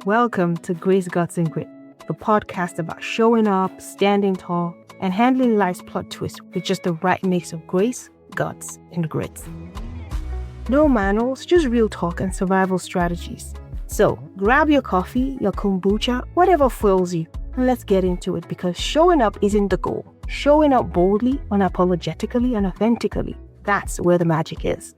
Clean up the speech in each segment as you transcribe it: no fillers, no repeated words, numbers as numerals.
Welcome to Graceguts&grit, the podcast about showing up, standing tall, and handling life's plot twists with just the right mix of grace, guts, and grit. No manuals, just real talk and survival strategies. So grab your coffee, your kombucha, whatever fuels you, and let's get into it, because showing up isn't the goal. Showing up boldly, unapologetically, and authentically, that's where the magic is.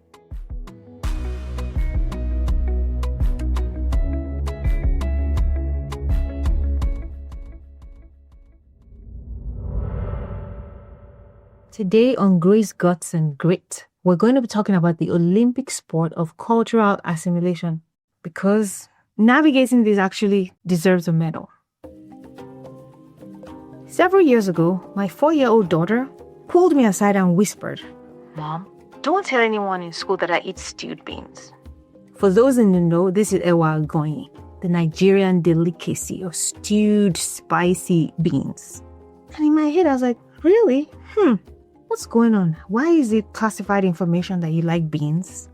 Today on Grace, Guts and Grit, we're going to be talking about the Olympic sport of cultural assimilation, because navigating this actually deserves a medal. Several years ago, my 4-year-old daughter pulled me aside and whispered, "Mom, don't tell anyone in school that I eat stewed beans." For those in the know, this is ewa agoyin, the Nigerian delicacy of stewed spicy beans. And in my head, I was like, really? What's going on? Why is it classified information that you like beans?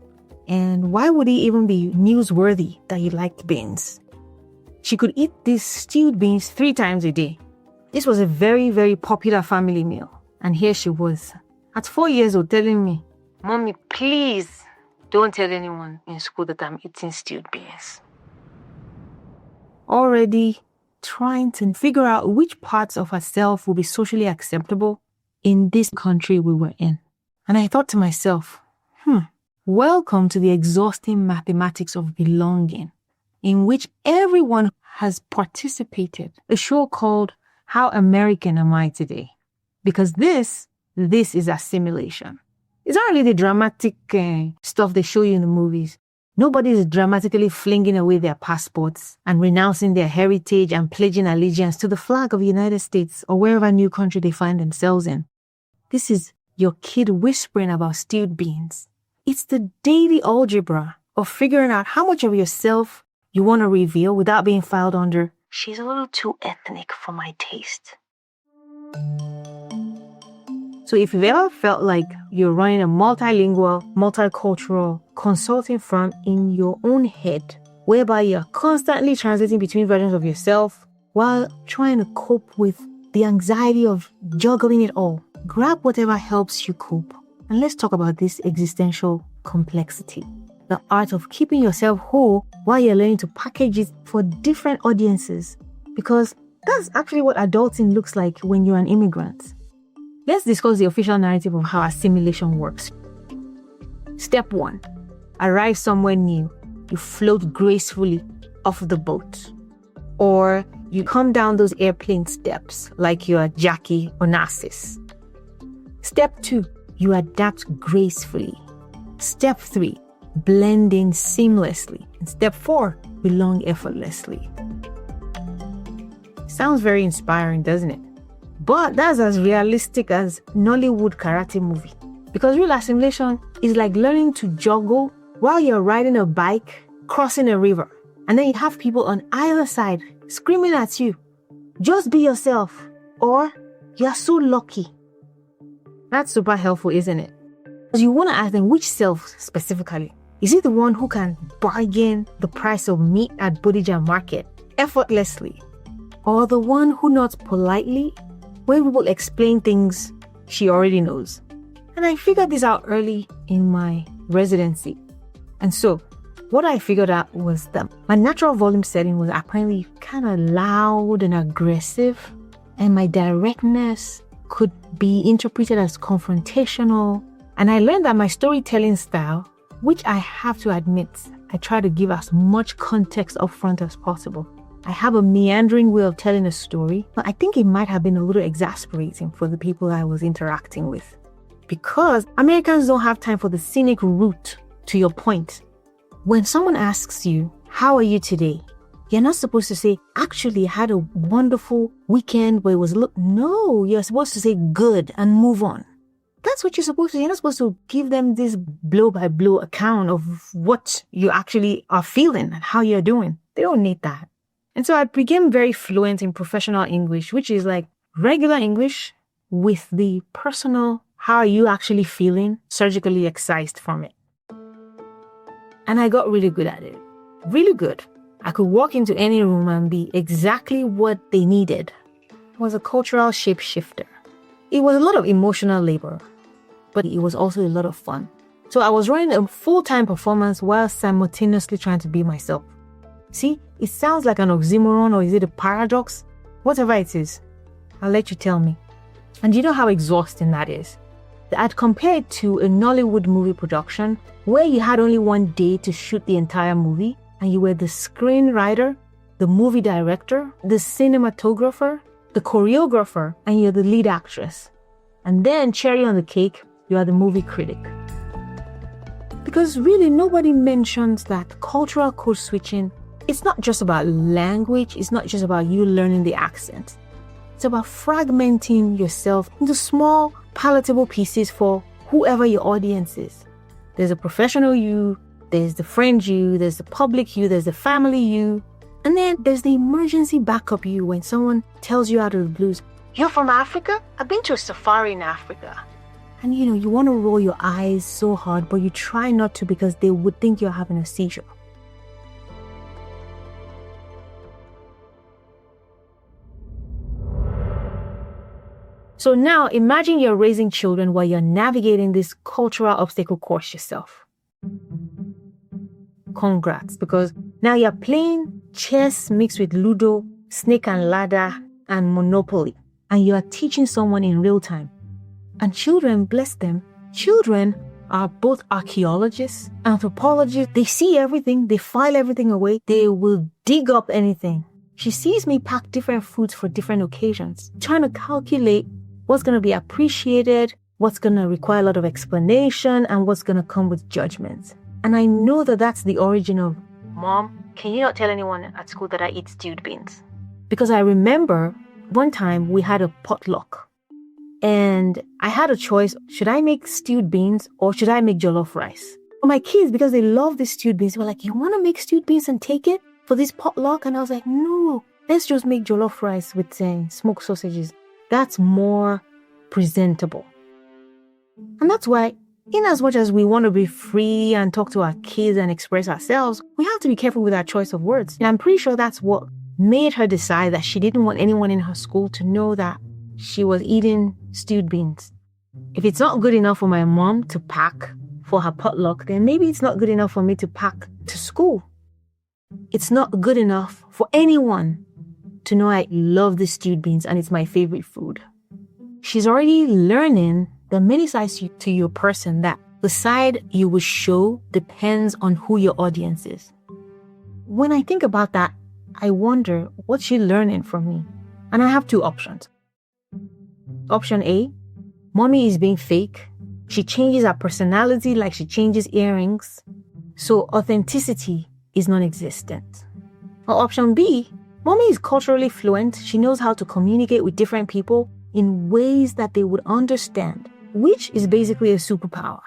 And why would it even be newsworthy that you liked beans? She could eat these stewed beans 3 times a day. This was a very, very popular family meal. And here she was, at 4 years old, telling me, "Mommy, please don't tell anyone in school that I'm eating stewed beans." Already trying to figure out which parts of herself will be socially acceptable in this country we were in. And I thought to myself, welcome to the exhausting mathematics of belonging, in which everyone has participated. A show called How American Am I Today? Because this is assimilation. It's not really the dramatic stuff they show you in the movies. Nobody is dramatically flinging away their passports and renouncing their heritage and pledging allegiance to the flag of the United States or wherever new country they find themselves in. This is your kid whispering about stewed beans. It's the daily algebra of figuring out how much of yourself you want to reveal without being filed under, "She's a little too ethnic for my taste." So if you've ever felt like you're running a multilingual, multicultural consulting firm in your own head, whereby you're constantly translating between versions of yourself while trying to cope with the anxiety of juggling it all, grab whatever helps you cope. And let's talk about this existential complexity, the art of keeping yourself whole while you're learning to package it for different audiences, because that's actually what adulting looks like when you're an immigrant. Let's discuss the official narrative of how assimilation works. Step 1. Arrive somewhere new. You float gracefully off the boat. Or you come down those airplane steps like you're Jackie Onassis. Step 2. You adapt gracefully. Step 3. Blend in seamlessly. And step 4. Belong effortlessly. Sounds very inspiring, doesn't it? But that's as realistic as Nollywood karate movie. Because real assimilation is like learning to juggle while you're riding a bike, crossing a river. And then you have people on either side screaming at you, "Just be yourself," or "You're so lucky." That's super helpful, isn't it? Because you want to ask them, which self specifically? Is it the one who can bargain the price of meat at Bodija Market effortlessly? Or the one who nods politely when people explain things she already knows? And I figured this out early in my residency. And so, what I figured out was that my natural volume setting was apparently kind of loud and aggressive, and my directness could be interpreted as confrontational. And I learned that my storytelling style, which I have to admit, I try to give as much context up front as possible. I have a meandering way of telling a story, but I think it might have been a little exasperating for the people I was interacting with. Because Americans don't have time for the scenic route to your point. When someone asks you, "How are you today?" you're not supposed to say, "Actually, I had a wonderful weekend, but it was..." No, you're supposed to say "good" and move on. That's what you're supposed to do. You're not supposed to give them this blow-by-blow account of what you actually are feeling and how you're doing. They don't need that. And so I became very fluent in professional English, which is like regular English with the personal, how are you actually feeling, surgically excised from it. And I got really good at it. Really good. I could walk into any room and be exactly what they needed. I was a cultural shapeshifter. It was a lot of emotional labor, but it was also a lot of fun. So I was running a full-time performance while simultaneously trying to be myself. See, it sounds like an oxymoron, or is it a paradox? Whatever it is, I'll let you tell me. And you know how exhausting that is? I'd compare it to a Nollywood movie production where you had only one day to shoot the entire movie, and you were the screenwriter, the movie director, the cinematographer, the choreographer, and you're the lead actress. And then, cherry on the cake, you are the movie critic. Because really, nobody mentions that cultural code switching, it's not just about language, it's not just about you learning the accent. It's about fragmenting yourself into small, palatable pieces for whoever your audience is. There's a professional you, there's the friend you, there's the public you, there's the family you, and then there's the emergency backup you when someone tells you out of the blues, "You're from Africa? I've been to a safari in Africa." And you want to roll your eyes so hard, but you try not to because they would think you're having a seizure. So now imagine you're raising children while you're navigating this cultural obstacle course yourself. Congrats, because now you're playing chess mixed with Ludo, Snake and Ladder, and Monopoly, and you are teaching someone in real time. And children, bless them, children are both archaeologists, anthropologists. They see everything, they file everything away, they will dig up anything. She sees me pack different foods for different occasions, trying to calculate what's going to be appreciated, what's going to require a lot of explanation, and what's going to come with judgment. And I know that that's the origin of, "Mom, can you not tell anyone at school that I eat stewed beans?" Because I remember one time we had a potluck. And I had a choice. Should I make stewed beans or should I make jollof rice? For my kids, because they love the stewed beans, they were like, "You want to make stewed beans and take it for this potluck?" And I was like, "No, let's just make jollof rice with smoked sausages. That's more presentable." And that's why, in as much as we want to be free and talk to our kids and express ourselves, we have to be careful with our choice of words. And I'm pretty sure that's what made her decide that she didn't want anyone in her school to know that she was eating stewed beans. If it's not good enough for my mom to pack for her potluck, then maybe it's not good enough for me to pack to school. It's not good enough for anyone to know I love the stewed beans and it's my favorite food. She's already learning the many sides to your person, that the side you will show depends on who your audience is. When I think about that, I wonder what's she learning from me? And I have two options. Option A, mommy is being fake. She changes her personality like she changes earrings. So authenticity is non-existent. Or option B, mommy is culturally fluent. She knows how to communicate with different people in ways that they would understand, which is basically a superpower.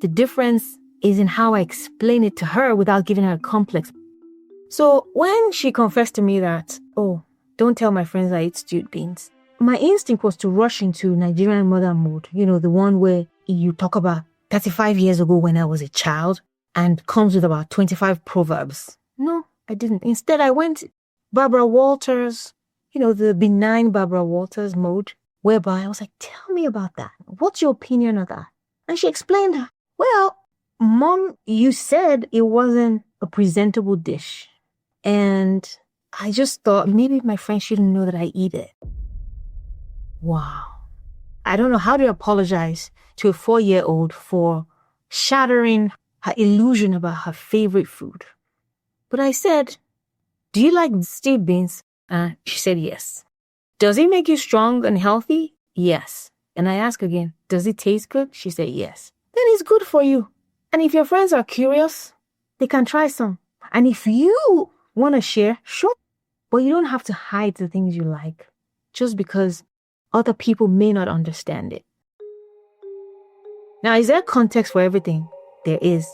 The difference is in how I explain it to her without giving her a complex. So when she confessed to me that, "Oh, don't tell my friends I eat stewed beans," my instinct was to rush into Nigerian mother mode, the one where you talk about 35 years ago when I was a child and comes with about 25 proverbs. No, I didn't. Instead, I went Barbara Walters, the benign Barbara Walters mode, whereby I was like, "Tell me about that. What's your opinion of that?" And she explained, "Well, Mom, you said it wasn't a presentable dish. And I just thought maybe my friends shouldn't know that I eat it." Wow. I don't know how to apologize to a 4-year-old for shattering her illusion about her favorite food. But I said, "Do you like stewed beans?" She said yes. "Does it make you strong and healthy?" Yes. And I asked again, "Does it taste good?" She said yes. Then it's good for you. And if your friends are curious, they can try some. And if you want to share, sure. But you don't have to hide the things you like just because other people may not understand it. Now, is there context for everything? There is.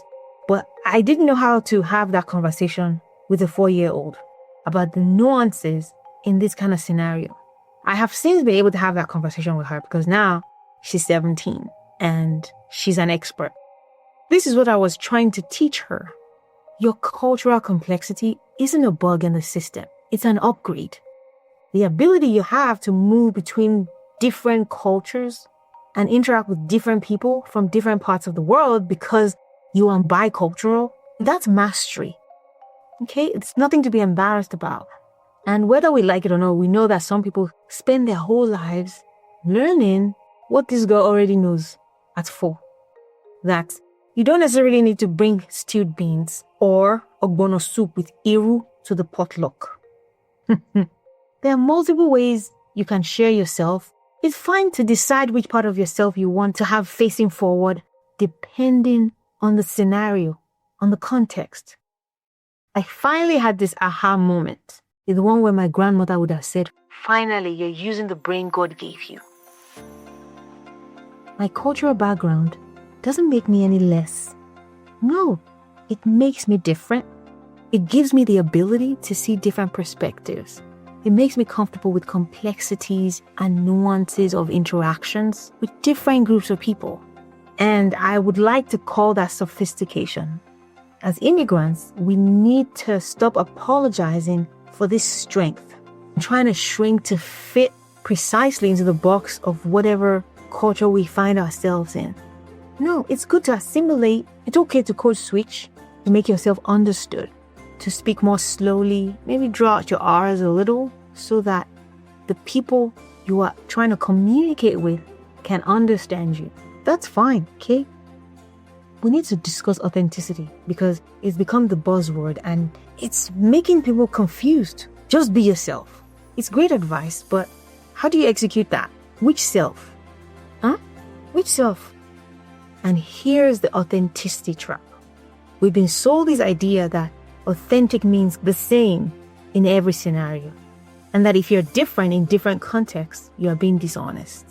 But I didn't know how to have that conversation with a 4-year-old about the nuances in this kind of scenario. I have since been able to have that conversation with her because now she's 17 and she's an expert. This is what I was trying to teach her. Your cultural complexity isn't a bug in the system. It's an upgrade. The ability you have to move between different cultures and interact with different people from different parts of the world because you are bicultural, that's mastery. Okay? It's nothing to be embarrassed about. And whether we like it or not, we know that some people spend their whole lives learning what this girl already knows at 4. That you don't necessarily need to bring stewed beans or ogbono soup with iru to the potluck. There are multiple ways you can share yourself. It's fine to decide which part of yourself you want to have facing forward, depending on the scenario, on the context. I finally had this aha moment. It's the one where my grandmother would have said, "Finally, you're using the brain God gave you." My cultural background doesn't make me any less. No, it makes me different. It gives me the ability to see different perspectives. It makes me comfortable with complexities and nuances of interactions with different groups of people. And I would like to call that sophistication. As immigrants, we need to stop apologizing for this strength, trying to shrink to fit precisely into the box of whatever culture we find ourselves in. No, it's good to assimilate. It's okay to code switch, to make yourself understood, to speak more slowly, maybe draw out your R's a little so that the people you are trying to communicate with can understand you. That's fine, okay? We need to discuss authenticity because it's become the buzzword and it's making people confused. Just be yourself. It's great advice, but how do you execute that? Which self? Huh? Which self? And here's the authenticity trap. We've been sold this idea that authentic means the same in every scenario, and that if you're different in different contexts, you're being dishonest.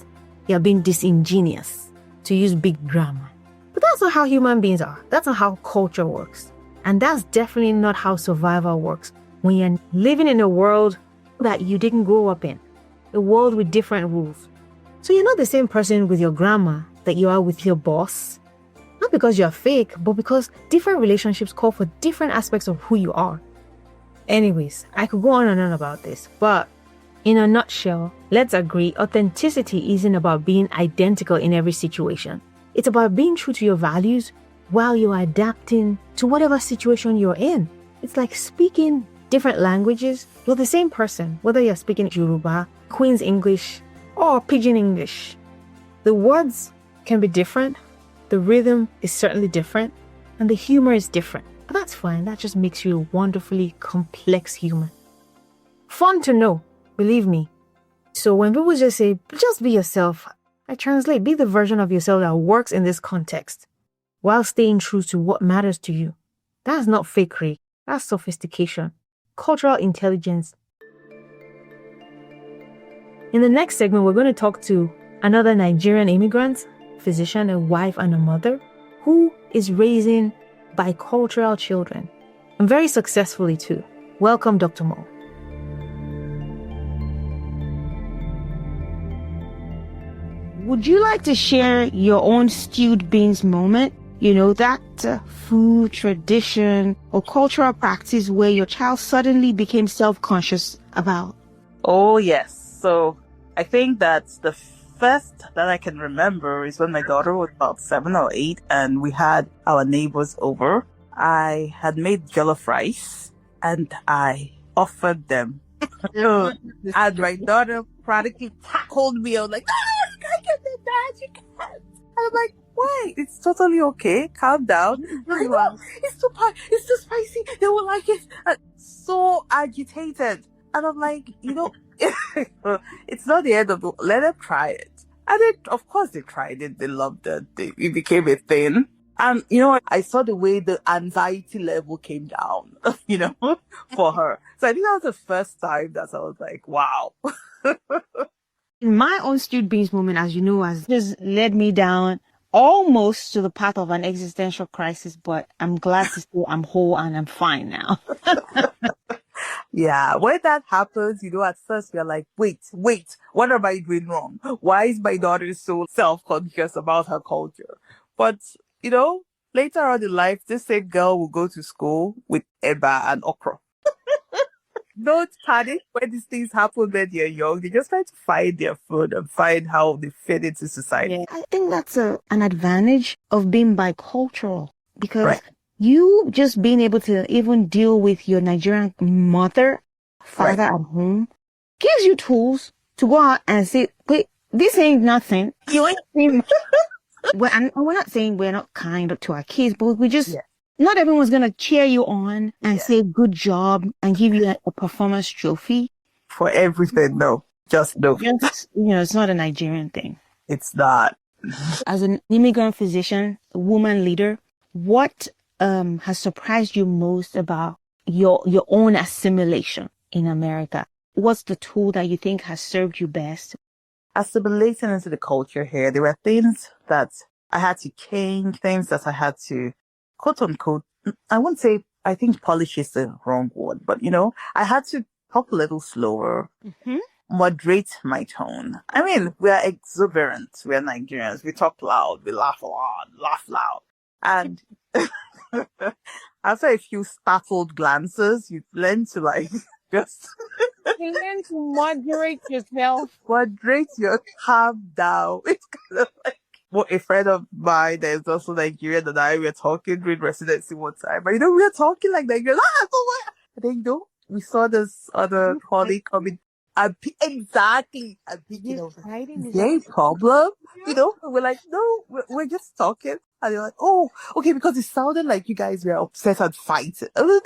You're being disingenuous, to use big grammar. But that's not how human beings are. That's not how culture works. And that's definitely not how survival works when you're living in a world that you didn't grow up in, a world with different rules. So you're not the same person with your grandma that you are with your boss. Not because you're fake, but because different relationships call for different aspects of who you are. Anyways, I could go on and on about this, but in a nutshell, let's agree authenticity isn't about being identical in every situation. It's about being true to your values while you're adapting to whatever situation you're in. It's like speaking different languages. You're the same person, whether you're speaking Yoruba, Queen's English, or Pidgin English. The words can be different, the rhythm is certainly different, and the humor is different. But that's fine, that just makes you a wonderfully complex human. Fun to know, believe me. So when people just say, just be yourself, I translate, be the version of yourself that works in this context, while staying true to what matters to you. That's not fakery, that's sophistication, cultural intelligence. In the next segment, we're going to talk to another Nigerian immigrant, physician, a wife, and a mother, who is raising bicultural children, and very successfully too. Welcome, Dr. Mo. Would you like to share your own stewed beans moment? You know, that food, tradition, or cultural practice where your child suddenly became self-conscious about? Oh, yes. So I think that's the first that I can remember is when my daughter was about 7 or 8 and we had our neighbors over. I had made jollof rice and I offered them. And my daughter practically tackled me. I was like, no, you can't get that, you can't. And I'm like, why? It's totally okay. Calm down. It's too spicy. They won't like it. So agitated. And I'm like, it's not the end of the, let them try it. And then, of course, they tried it. They loved it. It became a thing. And, I saw the way the anxiety level came down, for her. So I think that was the first time that I was like, wow. My own stewed beans moment, as you know, has just led me down almost to the path of an existential crisis, but I'm glad to say I'm whole and I'm fine now. Yeah, when that happens, at first you're like, wait, what am I doing wrong? Why is my daughter so self-conscious about her culture? But, later on in life, this same girl will go to school with eba and okra. Don't panic when these things happen when you're young. They just try to find their food and find how they fit into society. Yeah, I think that's an advantage of being bicultural because Right. you just being able to even deal with your Nigerian mother, father at home gives you tools to go out and say, wait, this ain't nothing. You ain't saying, and we're not saying we're not kind to our kids, but we just, not everyone's going to cheer you on and say good job and give you a performance trophy. For everything, no. Just no. Just, it's not a Nigerian thing. It's not. As an immigrant physician, a woman leader, what has surprised you most about your own assimilation in America? What's the tool that you think has served you best? Assimilating into the culture here, there were things that I had to change, things that I had to, quote unquote, I won't say, I think polish is the wrong word, but I had to talk a little slower, moderate my tone. I mean, we are exuberant. We are Nigerians. We talk loud. We laugh loud. And after a few startled glances, you learn to just... You learn to moderate yourself. Moderate your calm down. It's kind of like what a friend of mine that is also Nigerian and I were talking during residency one time. But we were talking like Nigerians. And then we saw this other colleague coming. Exactly. I'm thinking of, is there a problem? We're like, no, we're just talking. And they're like, oh, okay, because it sounded like you guys were upset and fighting. No.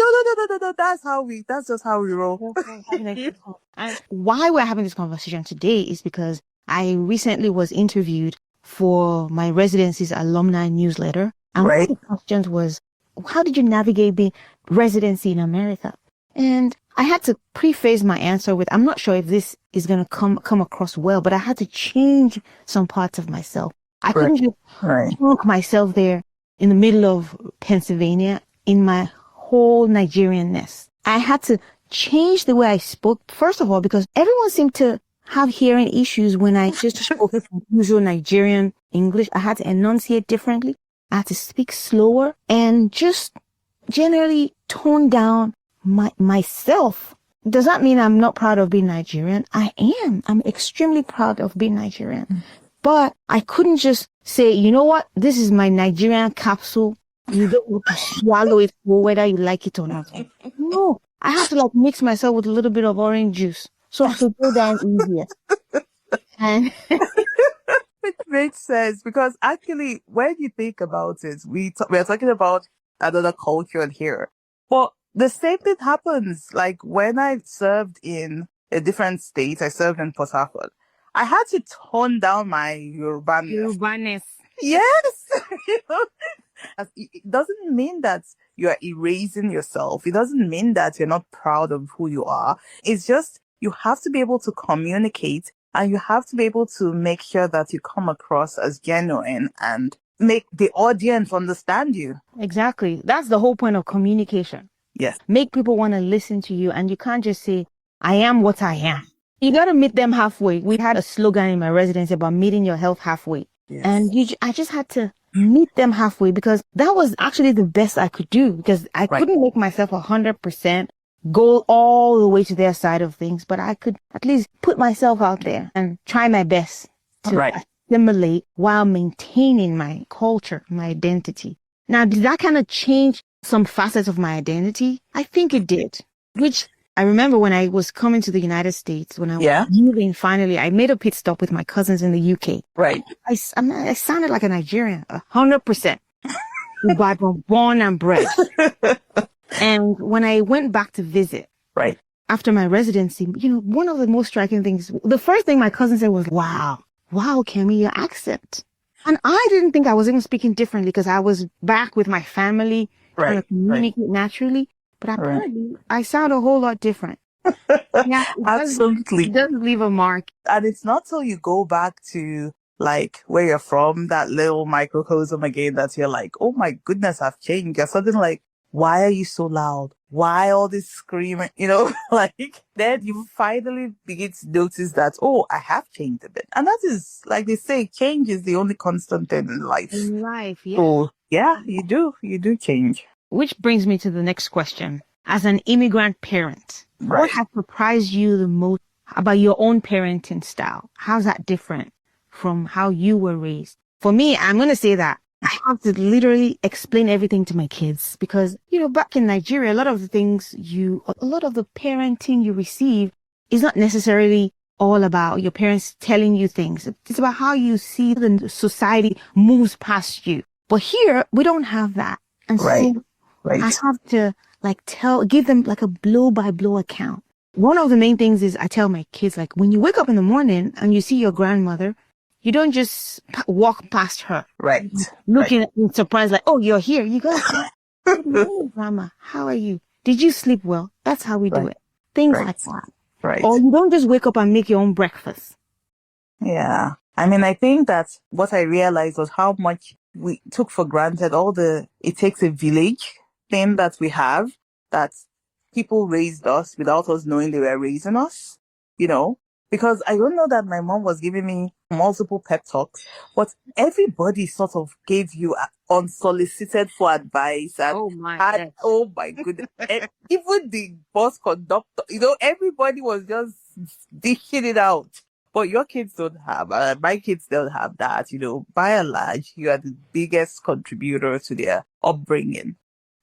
That's just how we roll. And why we're having this conversation today is because I recently was interviewed for my residency's alumni newsletter. And one of the questions was, how did you navigate the residency in America? And I had to preface my answer with, I'm not sure if this is going to come across well, but I had to change some parts of myself. I couldn't just plunk myself there in the middle of Pennsylvania in my whole Nigerianness. I had to change the way I spoke, first of all, because everyone seemed to have hearing issues when I just spoke usual Nigerian English. I had to enunciate differently. I had to speak slower and just generally tone down myself. Does that mean I'm not proud of being Nigerian? I am. I'm extremely proud of being Nigerian. But I couldn't just say, you know what? This is my Nigerian capsule. You don't want to swallow it whether you like it or not. No, I have to mix myself with a little bit of orange juice so I could go down easier. And it makes sense because actually, when you think about it, we're talking about another culture here. But the same thing happens. Like when I served in a different state, I served in Port Harcourt. I had to tone down my Yorubaness. Yes. It doesn't mean that you're erasing yourself. It doesn't mean that you're not proud of who you are. It's just you have to be able to communicate and you have to be able to make sure that you come across as genuine and make the audience understand you. Exactly. That's the whole point of communication. Yes. Make people want to listen to you and you can't just say, I am what I am. You got to meet them halfway. We had a slogan in my residency about meeting your health halfway. Yes. And I just had to meet them halfway because that was actually the best I could do because I couldn't make myself 100% go all the way to their side of things, but I could at least put myself out there and try my best to assimilate while maintaining my culture, my identity. Now, did that kind of change some facets of my identity? I think it did, which I remember when I was coming to the United States, when I was moving finally, I made a pit stop with my cousins in the UK. Right. I sounded like a Nigerian, 100%. But I'm born and bred. And when I went back to visit, after my residency, one of the most striking things, the first thing my cousin said was, wow, Kemi, your accent. And I didn't think I was even speaking differently because I was back with my family, trying to communicate naturally. But apparently, I sound a whole lot different. Yeah, absolutely. It does leave a mark. And it's not till you go back to where you're from, that little microcosm again, that you're like, oh my goodness, I've changed. You're something like, why are you so loud? Why all this screaming? Then you finally begin to notice that, oh, I have changed a bit. And that is, like they say, change is the only constant thing in life. In life, yeah. So, yeah, you do change. Which brings me to the next question. as an immigrant parent, Right. what has surprised you the most about your own parenting style? How's that different from how you were raised? For me, I'm going to say that I have to literally explain everything to my kids because, back in Nigeria, a lot of the parenting you receive is not necessarily all about your parents telling you things. It's about how you see the society moves past you. But here, we don't have that. And so I have to give them like a blow by blow account. One of the main things is I tell my kids, like, when you wake up in the morning and you see your grandmother, you don't just walk past her. Right. Looking in surprise, like, oh, you're here. You go, good morning, Grandma. How are you? Did you sleep well? That's how we do it. Things like that. Right. Or you don't just wake up and make your own breakfast. Yeah. I mean, I think that what I realized was how much we took for granted it takes a village thing that we have, that people raised us without us knowing they were raising us, because I don't know that my mom was giving me multiple pep talks, but everybody sort of gave you unsolicited for advice. And oh my goodness. Even the bus conductor, everybody was just dishing it out. But your kids don't have, my kids don't have that, by and large, you are the biggest contributor to their upbringing.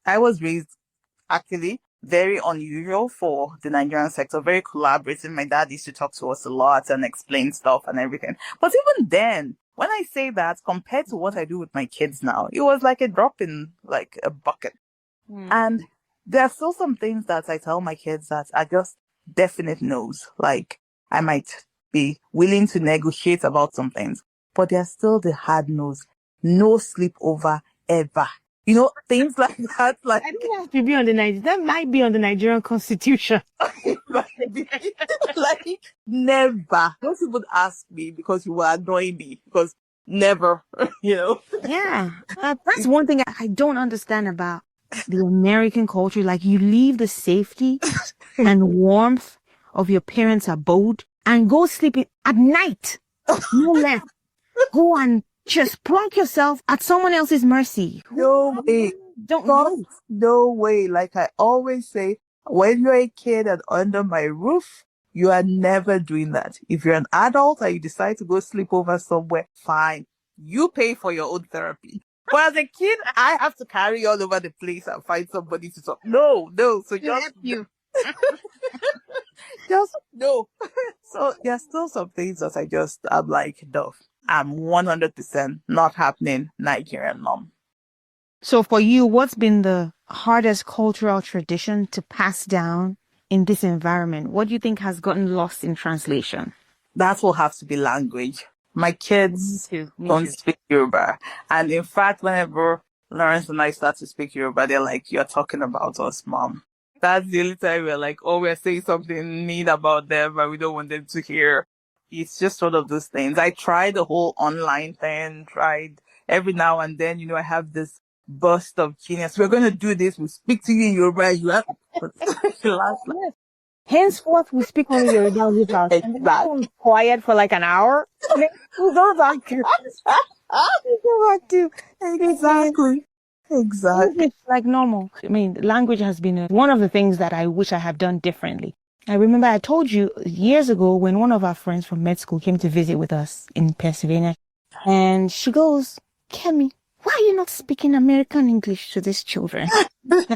I was raised actually very unusual for the Nigerian sector, very collaborative. My dad used to talk to us a lot and explain stuff and everything. But even then, when I say that, compared to what I do with my kids now, it was like a drop in like a bucket. And there are still some things that I tell my kids that are just definite no's. Like, I might be willing to negotiate about some things, but there's still the hard no's. No sleepover ever. Things like that. Like, I don't have to be on that might be on the Nigerian Constitution. like, never. Don't even ask me because you will annoy me. Because never, Yeah. That's one thing I don't understand about the American culture. Like, you leave the safety and warmth of your parents' abode and go sleep at night. No left. Go and just plonk yourself at someone else's mercy. No way. No way. Like I always say, when you're a kid and under my roof, you are never doing that. If you're an adult and you decide to go sleep over somewhere, fine. You pay for your own therapy. But as a kid, I have to carry all over the place and find somebody to talk. No. So just you. Just no. So there's still some things that I'm like, no. I'm 100% not happening Nigerian mom. So for you, what's been the hardest cultural tradition to pass down in this environment? What do you think has gotten lost in translation? That will have to be language. My kids don't speak Yoruba. And in fact, whenever Lawrence and I start to speak Yoruba, they're like, you're talking about us, Mom. That's the only time we're like, oh, we're saying something mean about them, but we don't want them to hear. It's just one of those things. I tried the whole online thing, tried every now and then, I have this burst of genius. We're going to do this. We speak to you in Yoruba. You have henceforth, we speak only Yoruba with us. And then quiet for like an hour. And then we go back to. Exactly. It's like normal. I mean, language has been one of the things that I wish I had done differently. I remember I told you years ago when one of our friends from med school came to visit with us in Pennsylvania, and she goes, Kemi, why are you not speaking American English to these children? And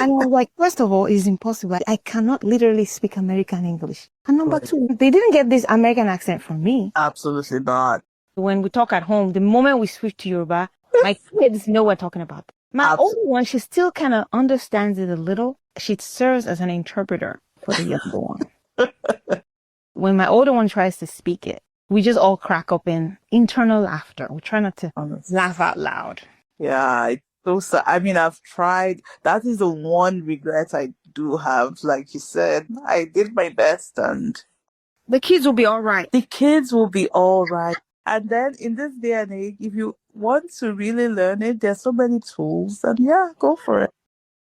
I was like, first of all, it's impossible. I cannot literally speak American English. And number two, they didn't get this American accent from me. Absolutely not. When we talk at home, the moment we switch to Yoruba, my kids know what we're talking about. My older one, she still kind of understands it a little. She serves as an interpreter for the younger one. When my older one tries to speak it, we just all crack up in internal laughter. We try not to laugh out loud. Yeah, I've tried. That is the one regret I do have. Like you said, I did my best and the kids will be all right. The kids will be all right. And then in this day and age, if you want to really learn it, there's so many tools and go for it.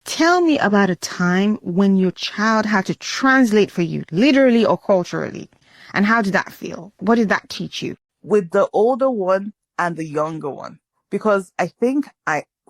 Tell me about a time when your child had to translate for you, literally or culturally. And how did that feel? What did that teach you? With the older one and the younger one. Because I think,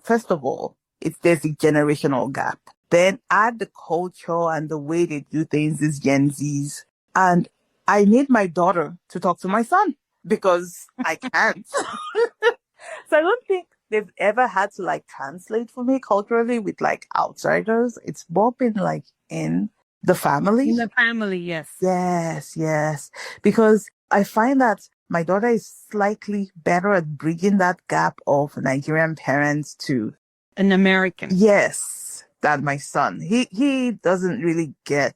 first of all, there's a generational gap. then add the culture and the way they do things is Gen Z's. And I need my daughter to talk to my son because I can't. So I don't think they've ever had to like translate for me culturally with like outsiders. It's more been like in the family. In the family, yes. Yes, yes. Because I find that my daughter is slightly better at bridging that gap of Nigerian parents to An American. yes, than my son. He doesn't really get.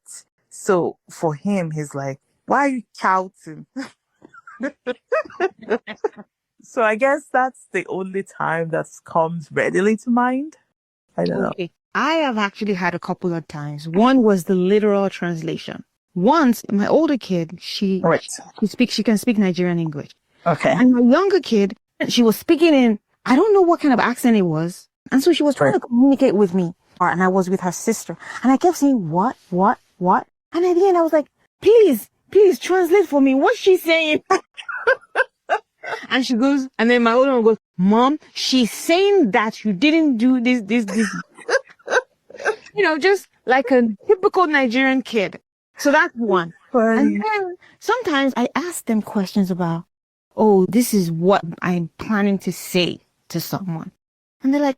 So for him, he's like, why are you shouting? So I guess that's the only time that comes readily to mind. I don't know. Okay. I have actually had a couple of times. One was the literal translation. Once, my older kid, she can speak Nigerian English. Okay. And my younger kid, she was speaking in, I don't know what kind of accent it was. And so she was trying to communicate with me. And I was with her sister. And I kept saying, what? And at the end, I was like, please translate for me. What's she saying? And she goes, and then my older one goes, Mom, she's saying that you didn't do this. Just like a typical Nigerian kid. So that's one. And then sometimes I ask them questions about, oh, this is what I'm planning to say to someone. And they're like,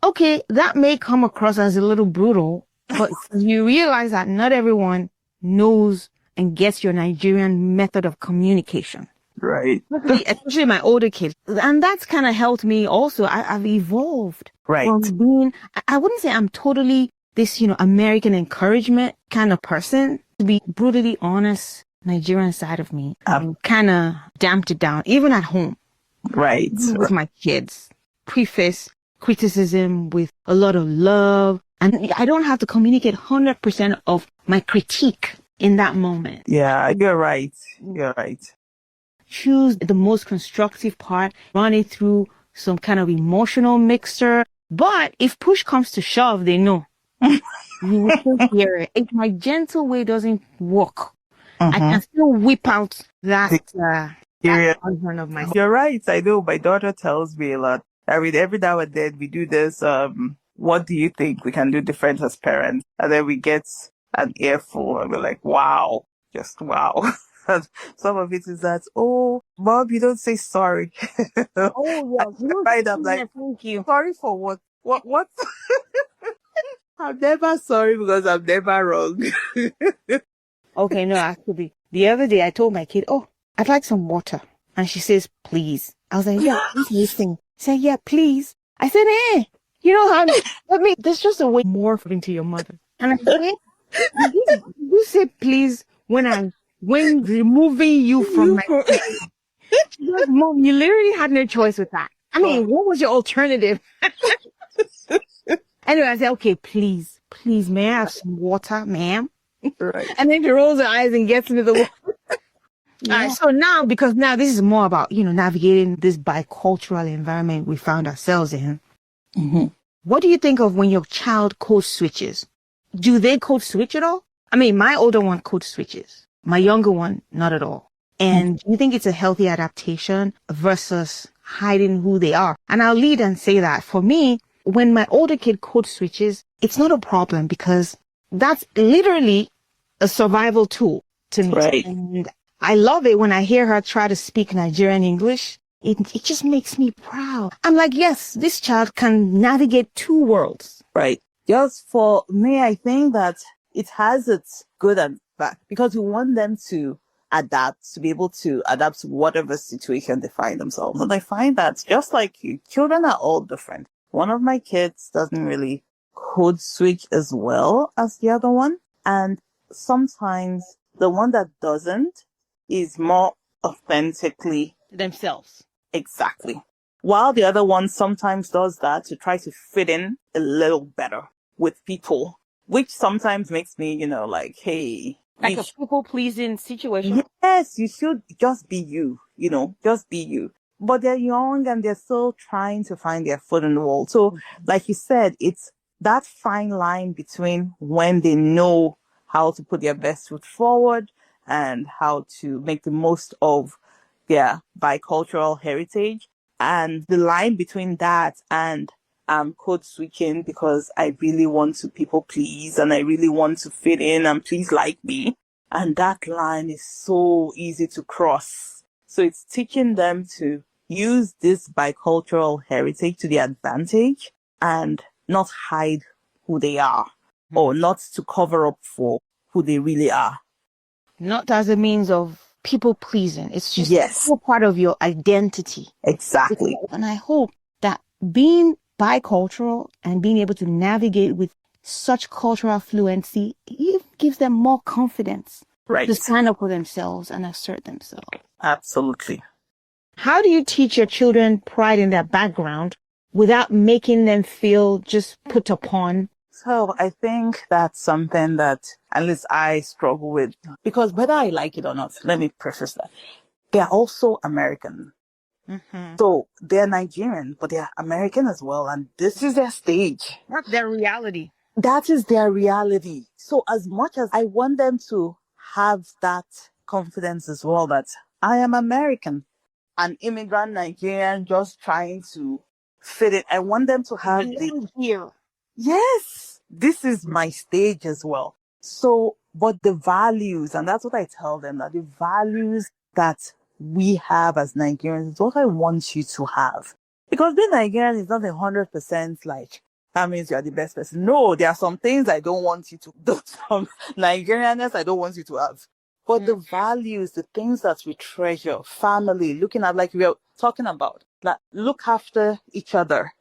okay, that may come across as a little brutal, but you realize that not everyone knows and gets your Nigerian method of communication. Right. Especially my older kids. And that's kind of helped me also. I've evolved from being, I wouldn't say I'm totally this, American encouragement kind of person. To be brutally honest, Nigerian side of me kind of damped it down, even at home. Right. With my kids. Preface criticism with a lot of love. And I don't have to communicate 100% of my critique in that moment. Yeah, you're right. You're right. Choose the most constructive part, run it through some kind of emotional mixer. But if push comes to shove, they know. You will still hear it. If my gentle way doesn't work, I can still whip out that version of myself. You're right. I know my daughter tells me a lot. I mean, every now and then we do this, what do you think we can do different as parents? And then we get an earful and we're like, wow, just wow. Some of it is that, oh, Mom, you don't say sorry. Oh, yeah. I'm like, thank you. Sorry for what? What? I'm never sorry because I'm never wrong. Okay, no, actually, the other day I told my kid, oh, I'd like some water. And she says, please. I was like, yeah, please listen. She said, yeah, please. I said, you know how, there's just a way more into your mother. And I said, you say please when removing you from my She goes, Mom, you literally had no choice with that. I mean, what was your alternative? Anyway, I said, okay, please, may I have some water, ma'am? Right. And then she rolls her eyes and gets into the water. Yeah. All right, so now, because now this is more about, navigating this bicultural environment we found ourselves in. Mm-hmm. What do you think of when your child code switches? Do they code switch at all? I mean, my older one code switches. My younger one, not at all. And do you think it's a healthy adaptation versus hiding who they are? And I'll lead and say that for me, when my older kid code switches, it's not a problem because that's literally a survival tool to me. Right. And I love it when I hear her try to speak Nigerian English. It just makes me proud. I'm like, yes, this child can navigate two worlds. Right. Just for me, I think that it has its good and bad because we want them to adapt, to be able to adapt to whatever situation they find themselves. And I find that just like you, children are all different. One of my kids doesn't really code switch as well as the other one. And sometimes the one that doesn't is more authentically themselves. Exactly. While the other one sometimes does that to try to fit in a little better with people, which sometimes makes me, like, hey. Like a people-pleasing situation? Yes, you should just be you, just be you. But they're young and they're still trying to find their foot in the world. So, like you said, it's that fine line between when they know how to put their best foot forward and how to make the most of their bicultural heritage, and the line between that and I'm code switching because I really want to people please and I really want to fit in and please like me. And that line is so easy to cross. So it's teaching them to use this bicultural heritage to their advantage and not hide who they are or not to cover up for who they really are. Not as a means of people pleasing. It's just Yes, part of your identity. exactly. And I hope that being bicultural and being able to navigate with such cultural fluency, it gives them more confidence Right. to stand up for themselves and assert themselves. Absolutely. How do you teach your children pride in their background without making them feel just put upon? So I think that's something that at least I struggle with because whether I like it or not, let me preface that. They're also American. Mm-hmm. So they're Nigerian, but they're American as well. And this is their stage. That's their reality. That is their reality. So as much as I want them to have that confidence as well, that I am American, an immigrant Nigerian just trying to fit it. I want them to have Here. yes, this is my stage as well. So, but the values, and that's what I tell them, that the values that we have as Nigerians is what I want you to have. Because being Nigerian is not 100% like, that means you're the best person. No, there are some things I don't want you to do. Some Nigerianness I don't want you to have. But the values, the things that we treasure, family, looking at, like we are talking about, like look after each other,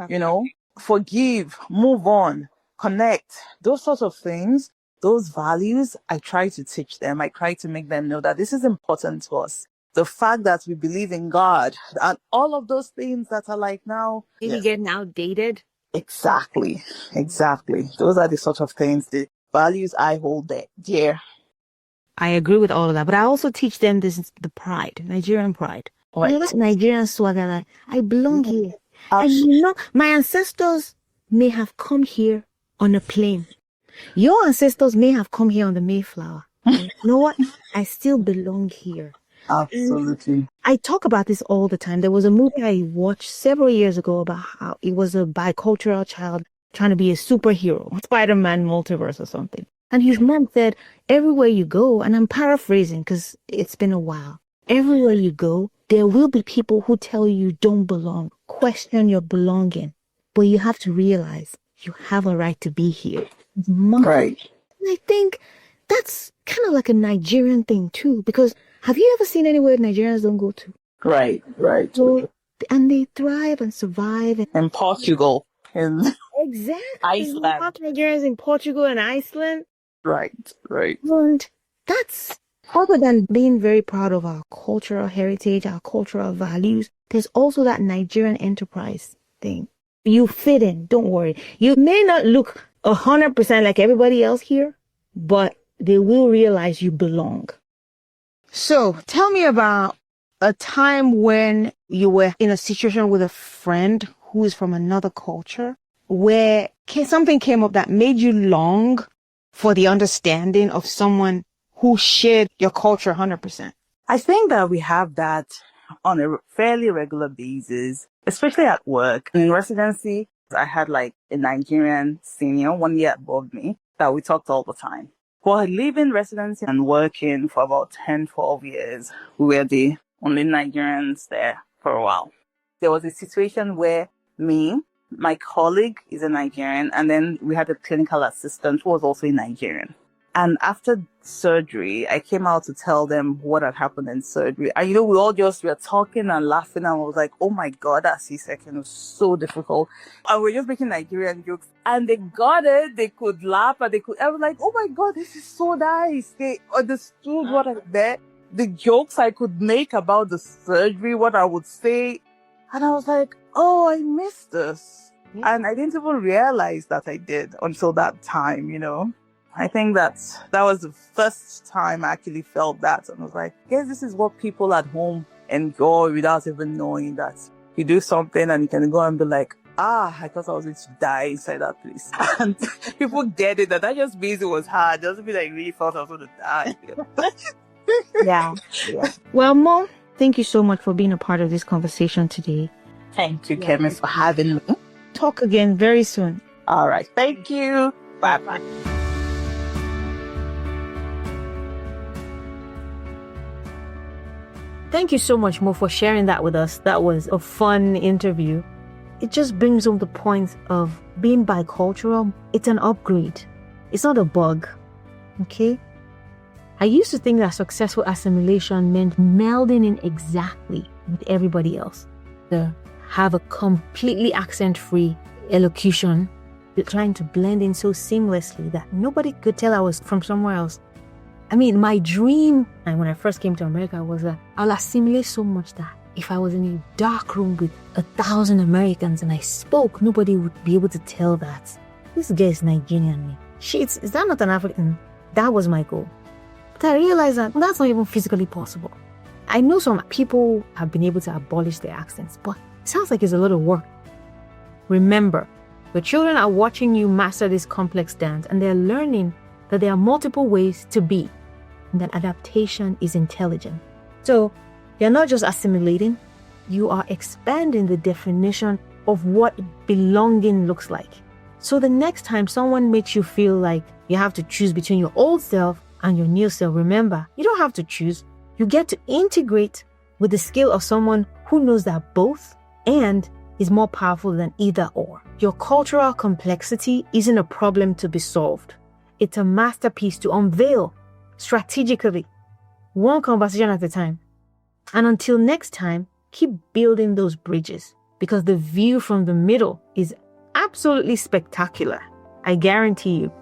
you know, forgive, move on, connect, those sorts of things, those values, I try to teach them. I try to make them know that this is important to us. The fact that we believe in God and all of those things that are like now. Maybe getting outdated. Exactly. Those are the sort of things, the values I hold dear. I agree with all of that, but I also teach them the pride, Nigerian pride. Right. That's Nigerian swagger. Like, I belong here. And you know, my ancestors may have come here on a plane. Your ancestors may have come here on the Mayflower. You know what? I still belong here. Absolutely. I talk about this all the time. There was a movie I watched several years ago about how it was a bicultural child trying to be a superhero, Spider-Man multiverse or something. And his mom said, everywhere you go, and I'm paraphrasing because it's been a while, everywhere you go, there will be people who tell you don't belong, question your belonging. But you have to realize you have a right to be here. Right. And I think that's kind of like a Nigerian thing too, because have you ever seen anywhere Nigerians don't go to? Right. So, and they thrive and survive. In Portugal. Exactly. Iceland. Nigerians in Portugal and Iceland. Right. And that's, other than being very proud of our cultural heritage, our cultural values, there's also that Nigerian enterprise thing. You fit in, don't worry. You may not look 100% like everybody else here, but they will realize you belong. So tell me about a time when you were in a situation with a friend who is from another culture, where something came up that made you long for the understanding of someone who shared your culture 100%. I think that we have that on a fairly regular basis, especially at work. In residency, I had like a Nigerian senior 1 year above me that we talked all the time. While living residency and working for about 10, 12 years, we were the only Nigerians there for a while. There was a situation where my colleague is a Nigerian, and then we had a clinical assistant who was also a Nigerian. And after surgery, I came out to tell them what had happened in surgery. And, we all just were talking and laughing. And I was like, oh my God, that C-section was so difficult. And we were just making Nigerian jokes. And they got it. They could laugh and I was like, oh my God, this is so nice. They understood what I meant. The jokes I could make about the surgery, what I would say. And I was like, oh, I missed this. Yeah. And I didn't even realize that I did until that time, I think that was the first time I actually felt that. And I was like, I guess this is what people at home enjoy without even knowing that you do something and you can go and be like, I thought I was going to die inside that place. And people get it. That just means it was hard. It doesn't mean I really thought I was going to die. Yeah. Well, Mo, thank you so much for being a part of this conversation today. Thank you, Kemi, for having me. talk again very soon. All right. Thank you. Bye-bye. Thank you so much, Mo, for sharing that with us. That was a fun interview. It just brings home the point of being bicultural. It's an upgrade. It's not a bug. Okay? I used to think that successful assimilation meant melding in exactly with everybody else. To have a completely accent-free elocution, trying to blend in so seamlessly that nobody could tell I was from somewhere else. I mean, my dream, and when I first came to America, was that I'll assimilate so much that if I was in a dark room with 1,000 Americans and I spoke, nobody would be able to tell that this guy is Nigerian. Shit, is that not an African? That was my goal. But I realized that that's not even physically possible. I know some people have been able to abolish their accents, but it sounds like it's a lot of work. Remember, your children are watching you master this complex dance, and they're learning that there are multiple ways to be, and that adaptation is intelligent. So, you're not just assimilating, you are expanding the definition of what belonging looks like. So the next time someone makes you feel like you have to choose between your old self and your new self, remember, you don't have to choose. You get to integrate with the skill of someone who knows that both and is more powerful than either or. Your cultural complexity isn't a problem to be solved. It's a masterpiece to unveil strategically, one conversation at a time. And until next time, keep building those bridges, because the view from the middle is absolutely spectacular. I guarantee you.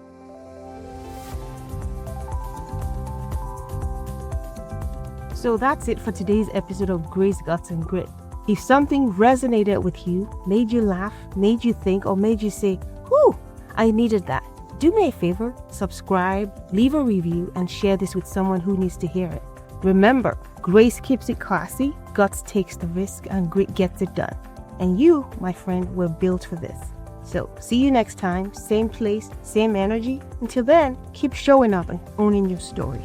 So that's it for today's episode of Graceguts&grit. If something resonated with you, made you laugh, made you think, or made you say, whew, I needed that, do me a favor, subscribe, leave a review, and share this with someone who needs to hear it. Remember, Grace keeps it classy, Guts takes the risk, and Grit gets it done. And you, my friend, were built for this. So, see you next time, same place, same energy. Until then, keep showing up and owning your story.